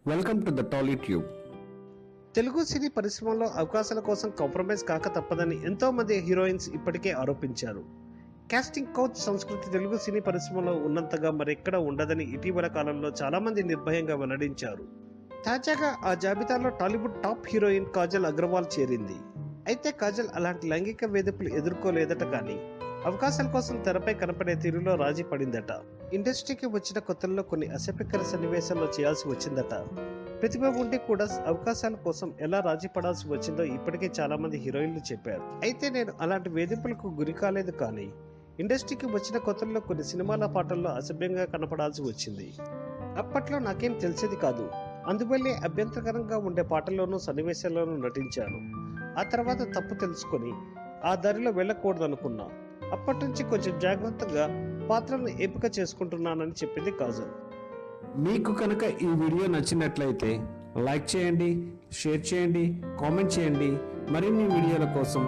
Welcome to the Tollytube. Telugu సినీ పరిశ్రమలో అవకాశాల కోసం కాంప్రమైజ్ కాక తప్పదని ఎంతో మంది హీరోయిన్స్ ఇప్పటికే ఆరోపించారు. కాస్టింగ్ కౌచ్ సంస్కృతి తెలుగు సినీ పరిశ్రమలో ఉన్నంతగా మరెక్కడ ఉండదని ఇటీవల కాలంలో చాలా మంది నిర్భయంగా వెల్లడించారు. తాజాగా ఆ జాబితాలో Tollywood top heroine Kajal Agarwal చేరింది. అయితే కాజల్ అలాంటి లైంగిక వేధింపులు ఎదుర్కోలేదట, కానీ అవకాశాల కోసం తెరపై కనపడే తీరులో రాజీ పడిందట. ఇండస్ట్రీకి వచ్చిన కొత్తల్లో కొన్ని అసభ్యకర సన్నివేశాల్లో చేయాల్సి వచ్చిందట. ప్రతిభ ఉండి కూడా అవకాశాల కోసం ఎలా రాజీ పడాల్సి వచ్చిందో ఇప్పటికే చాలా మంది హీరోయిన్లు చెప్పారు. అయితే నేను అలాంటి వేధింపులకు గురి కాలేదు, కానీ ఇండస్ట్రీకి వచ్చిన కొత్తల్లో కొన్ని సినిమాల పాటల్లో అసభ్యంగా కనపడాల్సి వచ్చింది. అప్పట్లో నాకేం తెలిసేది కాదు, అందువల్లే అభ్యంతరకరంగా ఉండే పాటల్లోనూ సన్నివేశాల్లోనూ నటించాను. ఆ తర్వాత తప్పు తెలుసుకొని ఆ దారిలో వెళ్ళకూడదనుకున్నా. అప్పటి నుంచి కొంచెం జాగ్రత్తగా పాత్రలను ఎంపిక చేసుకుంటున్నానని చెప్పింది కాజల్. మీకు కనుక ఈ వీడియో నచ్చినట్లయితే లైక్ చేయండి, షేర్ చేయండి, కామెంట్ చేయండి. మరిన్ని వీడియోల కోసం